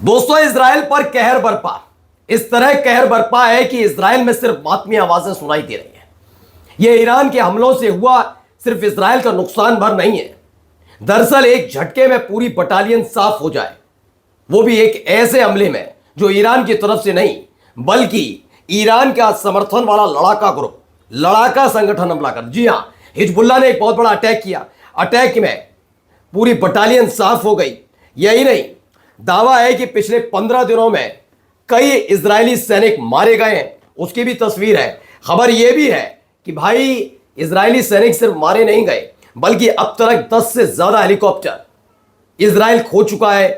दोस्तों, इजराइल पर कहर बरपा। इस तरह कहर बरपा है कि इजराइल में सिर्फ मातमी आवाजें सुनाई दे रही हैं। यह ईरान के हमलों से हुआ सिर्फ इजराइल का नुकसान भर नहीं है, दरअसल एक झटके में पूरी बटालियन साफ हो जाए, वो भी एक ऐसे हमले में जो ईरान की तरफ से नहीं बल्कि ईरान का समर्थन वाला लड़ाका ग्रुप, लड़ाका संगठन हमला कर। जी हां, हिजबुल्लाह ने एक बहुत बड़ा अटैक किया। अटैक में पूरी बटालियन साफ हो गई। यही नहीं, दावा है कि पिछले 15 दिनों में कई इजरायली सैनिक मारे गए हैं, उसकी भी तस्वीर है। खबर यह भी है कि भाई इजरायली सैनिक सिर्फ मारे नहीं गए बल्कि अब तक 10 से ज्यादा हेलीकॉप्टर इजराइल खो चुका है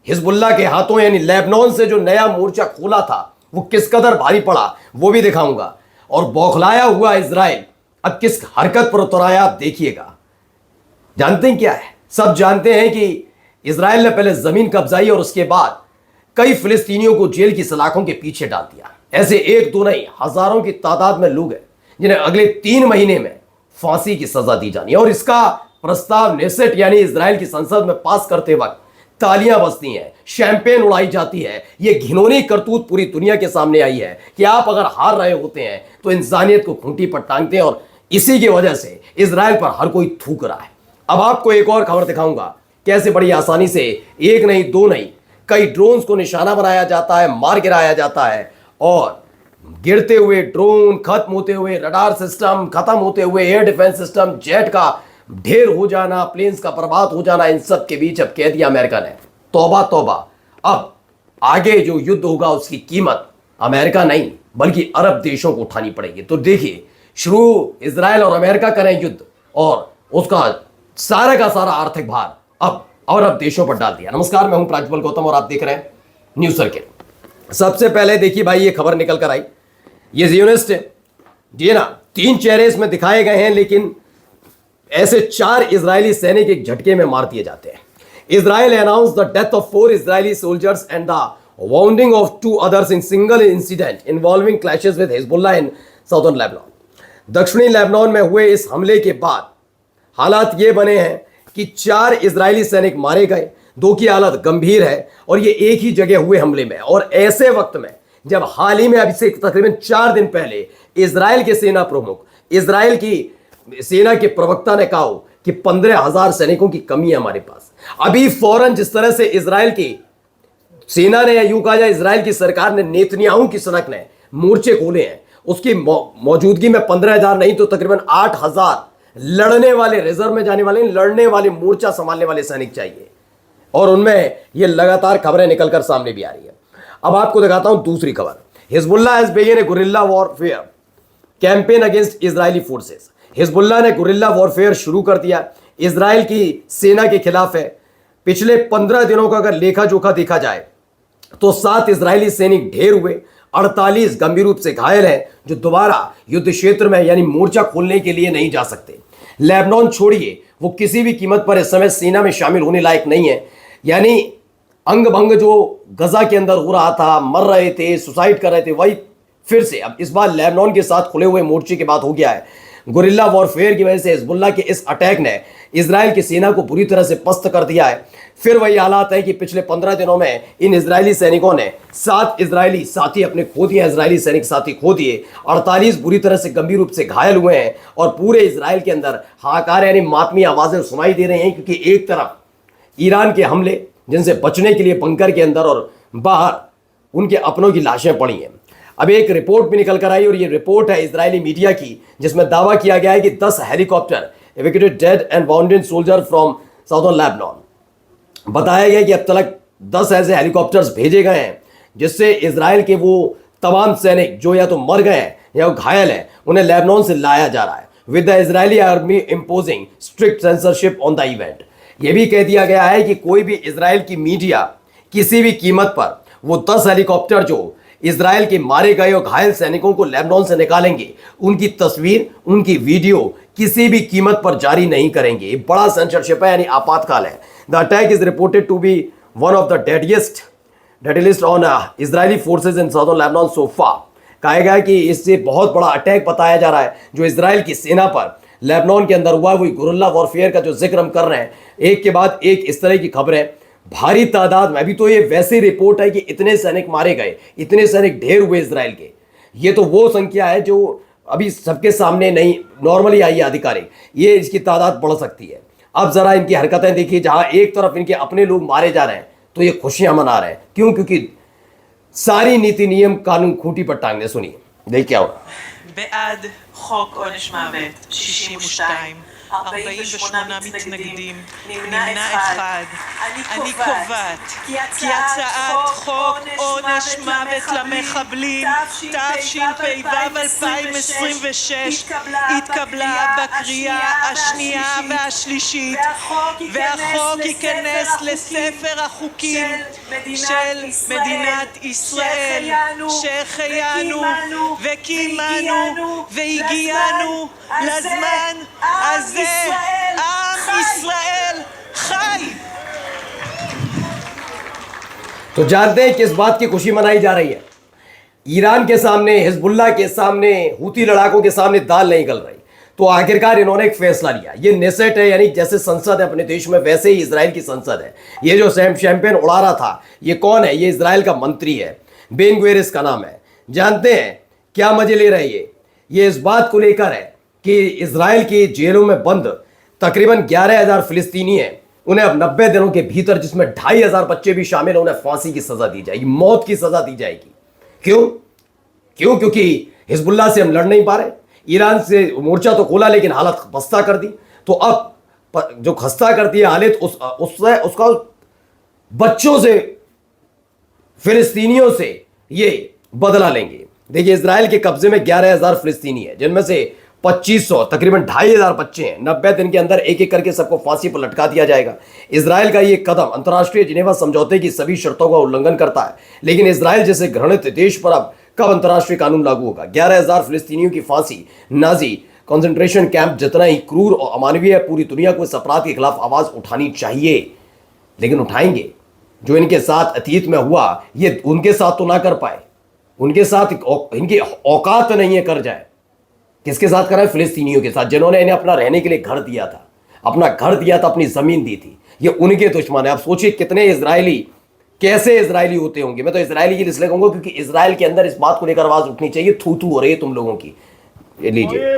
हिजबुल्लाह के हाथों। यानी लेबनान से जो नया मोर्चा खोला था वो किस कदर भारी पड़ा वो भी दिखाऊंगा। और बौखलाया हुआ इजराइल अब किस हरकत पर उतर आया आप देखिएगा। जानते हैं क्या है? सब जानते हैं कि इजराइल ने पहले जमीन कब्जाई और उसके बाद कई फिलिस्तीनियों को जेल की सलाखों के पीछे डाल दिया। ऐसे एक दो नहीं, हजारों की तादाद में लोग हैं जिन्हें अगले 3 महीने में फांसी की सजा दी जानी है। और इसका प्रस्ताव नेसेट यानी इजराइल की संसद में पास करते वक्त तालियां बजती हैं, शैंपेन उड़ाई जाती है। यह घिनौनी करतूत पूरी दुनिया के सामने आई है कि आप अगर हार रहे होते हैं तो इंसानियत को खूंटी पर टांगते हैं, और इसी की वजह से इजराइल पर हर कोई थूक रहा है। अब आपको एक और खबर दिखाऊंगा कैसे बड़ी आसानी से एक नहीं दो नहीं कई ड्रोन्स को निशाना बनाया जाता है, मार गिराया जाता है, और गिरते हुए ड्रोन, खत्म होते हुए रडार सिस्टम, खत्म होते हुए एयर डिफेंस सिस्टम, जेट का ढेर हो जाना, प्लेन्स का बर्बाद हो जाना, इन सब के बीच अब कह दिया अमेरिका ने, तौबा तौबा, अब आगे जो युद्ध होगा उसकी कीमत अमेरिका नहीं बल्कि अरब देशों को उठानी पड़ेगी। तो देखिए, शुरू इजराइल और अमेरिका करें युद्ध और उसका सारा का सारा आर्थिक भार अब अरब देशों पर डाल दिया। नमस्कार, मैं हूं प्राज्वल गौतम और आप देख रहे हैं न्यूज सर्किट। सबसे पहले देखिए भाई, ये खबर निकल कर आई, ये जियोनिस्ट है जी ना। 3 चेहरे इसमें दिखाए गए हैं, लेकिन ऐसे 4 इजरायली सैनिक एक झटके में मार दिए जाते हैं। Israel announce the death of 4 Israeli soldiers and the wounding of 2 others in single incident involving clashes with Hezbollah in southern Lebanon. दक्षिणी लेबनान में हुए इस हमले के बाद हालात ये बने हैं कि 4 इजरायली सैनिक मारे गए, 2 की हालत गंभीर है, और ये एक ही जगह हुए हमले में। और ऐसे वक्त में जब हाल ही में अभी से तकरीबन 4 दिन पहले इजराइल के सेना प्रमुख, इजराइल की सेना के प्रवक्ता ने कहा कि 15,000 सैनिकों की कमी है हमारे पास। अभी फौरन जिस तरह से इजराइल की सेना ने, या यूं कहा जाए इजराइल की सरकार ने, नेतन्याहू की सनक ने मोर्चे खोले हैं, उसकी मौजूदगी में 15,000 नहीं तो तकरीबन 8,000 लड़ने वाले, रिजर्व में जाने वाले, लड़ने वाले, मोर्चा संभालने वाले सैनिक चाहिए। और उनमें ये लगातार खबरें निकलकर सामने भी आ रही है। अब आपको दिखाता हूं दूसरी खबर। Hezbollah has begin A guerrilla warfare campaign against Israeli forces. Hezbollah ने गुरिल्ला वॉरफेयर शुरू कर दिया, इजराइल की सेना के खिलाफ है। पिछले 15 दिनों का अगर लेखा जोखा देखा जाए तो 7 इजरायली सैनिक ढेर हुए, 48 गंभीर रूप से घायल हैं जो दोबारा युद्ध क्षेत्र में यानी मोर्चा खोलने के लिए नहीं जा सकते। लेबनान छोड़िए, वो किसी भी कीमत पर इस समय सेना में शामिल होने लायक नहीं है। यानी अंग भंग जो गजा के अंदर हो रहा था, मर रहे थे, सुसाइड कर रहे थे, वही फिर से अब इस बार लेबनान के साथ खुले हुए मोर्चे के बाद हो गया है। गुरिल्ला वॉरफेयर की वजह से हिजबुल्लाह के इस अटैक ने इजराइल की सेना को बुरी तरह से पस्त कर दिया है। फिर वही हालात है कि पिछले 15 दिनों में इन इजरायली सैनिकों ने 7 इजरायली साथी अपने खो दिए, इजरायली सैनिक साथी खो दिए, 48 बुरी तरह से गंभीर रूप से घायल हुए हैं, और पूरे इजराइल के अंदर हाहाकार यानी मातमी आवाजें सुनाई दे रही हैं। क्योंकि एक तरफ ईरान के हमले जिनसे बचने के लिए बंकर के अंदर और बाहर उनके अपनों की लाशें पड़ी हैं। अब एक रिपोर्ट भी निकल कर आई, और ये रिपोर्ट है इजरायली मीडिया की, जिसमें दावा किया गया है कि 10 helicopter evacuated dead and wounded soldier from southern Lebanon। बताया गया कि अब तक 10 ऐसे हेलीकॉप्टर्स भेजे गए हैं जिससे इजराइल के वो तमाम सैनिक जो या तो मर गए हैं या वो घायल हैं, उन्हें लेबनान से लाया जा रहा है, with the Israeli army imposing strict censorship on the event. यह भी कह दिया गया है कि कोई भी इजराइल की मीडिया किसी भी कीमत पर वो 10 हेलीकॉप्टर जो इजराइल के मारे गए और घायल सैनिकों को लेबनान से निकालेंगे, उनकी तस्वीर, उनकी वीडियो किसी भी कीमत पर जारी नहीं करेंगे। बड़ा सेंसरशिप है, यानी आपातकाल है। The attack is reported to be one of the deadliest on Israeli forces in southern Lebanon so far. कहा गया कि इससे बहुत बड़ा अटैक बताया जा रहा है जो इजराइल की सेना पर लेबनान के अंदर हुआ। वही गुरिल्ला वॉरफेयर का जो जिक्र हम कर रहे हैं, एक के बाद एक इस तरह की खबरें भारी तादाद में, अभी तो ये वैसे रिपोर्ट है कि इतने सैनिक मारे गए, इतने सैनिक ढेर हुए इजराइल के। ये तो वो संख्या है जो अभी सबके सामने नहीं नॉर्मली आई है आधिकारिक, ये इसकी तादाद बढ़ सकती है। अब जरा इनकी हरकतें देखिए, जहां एक तरफ इनके अपने लोग मारे जा रहे हैं तो ये खुशियां मना रहे हैं। क्यों? क्योंकि सारी नीति नियम कानून खूंटी पर टांगने। सुनिए, देखिए क्या होगा। בעד חוק עונש מוות 62, 48 מתנגדים, נמנע אחד. אני קובעת כי הצעת חוק עונש מוות למחבלים תשפ"ו 2026 התקבלה בקריאה השנייה והשלישית, והחוק ייכנס לספר החוקים של מדינת ישראל. שהחיינו וקיימנו והגיענו לזמן הזה. עם ישראל חי. तो जानते हैं किस बात की खुशी मनाई जा रही है? ईरान के सामने, हिजबुल्लाह के सामने, हूती लड़ाकों के सामने दाल नहीं गल रही। तो आखिरकार इन्होंने एक फैसला लिया। ये नेसेट है, यानी जैसे संसद है अपने देश में, वैसे ही इजराइल की संसद है। ये जो शैंपेन उड़ा रहा था, ये कौन है? ये इजराइल का मंत्री है, बेन गुवेर इसका नाम है। जानते हैं क्या मजे ले रहे हैं? ये इस बात को लेकर है कि इजराइल की जेलों में बंद तकरीबन 11,000 फिलिस्तीनी हैं, उन्हें अब 90 दिनों के भीतर, जिसमें 2,500 बच्चे भी शामिल हैं, उन्हें फांसी की सजा दी जाएगी, मौत की सजा दी जाएगी। क्यों? क्योंकि हिजबुल्लाह से हम लड़ नहीं पा रहे। ईरान से मोर्चा तो खोला लेकिन हालत खस्ता कर दी। तो अब जो खस्ता करती है हालत, उसका बच्चों से, फिलिस्तीनियों से ये बदला लेंगे। देखिए, इजराइल के कब्जे में 11,000 फिलिस्तीनी है, जिनमें से 2500 तकरीबन 2,500 बच्चे हैं। 90 दिन के अंदर एक एक करके सबको फांसी पर लटका दिया जाएगा। इजराइल का ये कदम अंतर्राष्ट्रीय जिनेवा समझौते की सभी शर्तों का उल्लंघन करता है, लेकिन इजराइल जैसे घृणित देश पर अब कब अंतर्राष्ट्रीय कानून लागू होगा? 11,000 फिलिस्तीनियों की फांसी नाजी कॉन्सेंट्रेशन कैंप जितना ही क्रूर और अमानवीय है। पूरी दुनिया को इस अपराध के खिलाफ आवाज उठानी चाहिए, लेकिन उठाएंगे। जो इनके साथ अतीत में हुआ, ये उनके साथ तो ना कर पाए, उनके साथ इनकी औकात नहीं है कर जाए। किसके साथ करा है? फिलिस्तीनियों के साथ, जिन्होंने इन्हें अपना रहने के लिए घर दिया था, अपना घर दिया था, अपनी जमीन दी थी। ये उनके दुश्मन है। आप सोचिए कितने इजरायली, कैसे इजरायली होते होंगे। मैं तो इजरायली की इसलिए कहूंगा क्योंकि इजराइल के अंदर इस बात को लेकर आवाज उठनी चाहिए। थू थू हो रही है तुम लोगों की। ये लीजिए।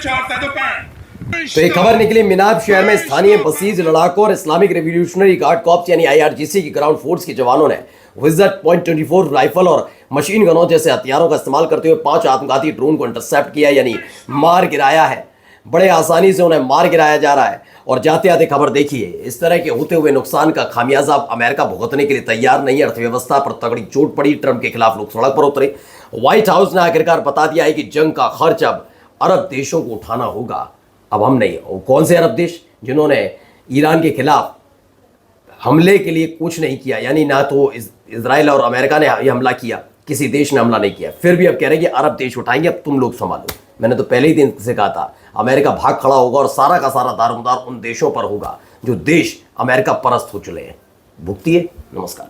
405 तो एक खबर निकली, मिनाब शहर में स्थानीय बसीज लड़ाकों और इस्लामिक रेवोल्यूशनरी गार्ड कॉर्प्स यानी आईआरजीसी की ग्राउंड फोर्स के जवानों ने विजट .24 राइफल और मशीन गनों जैसे हथियारों का इस्तेमाल करते हुए 5 आत्मघाती ड्रोन को इंटरसेप्ट किया, यानी मार गिराया है। बड़े आसानी से उन्हें मार गिराया जा रहा है। और जाते आते खबर देखिए, इस तरह के होते हुए नुकसान का खामियाजा अमेरिका भुगतने के लिए तैयार नहीं है। अर्थव्यवस्था पर तगड़ी चोट पड़ी, ट्रंप के खिलाफ लोग सड़क पर उतरे। व्हाइट हाउस ने आखिरकार बता दिया है कि जंग का खर्च अब अरब देशों को उठाना होगा, अब हम नहीं। और कौन से अरब देश? जिन्होंने ईरान के खिलाफ हमले के लिए कुछ नहीं किया, यानी ना तो इजराइल और अमेरिका ने यह हमला किया, किसी देश ने हमला नहीं किया, फिर भी अब कह रहे हैं कि अरब देश उठाएंगे, अब तुम लोग संभालो। मैंने तो पहले ही दिन से कहा था, अमेरिका भाग खड़ा होगा और सारा का सारा दारोमदार उन देशों पर होगा जो देश अमेरिका परस्त हो चुके हैं। भुगतिए। नमस्कार।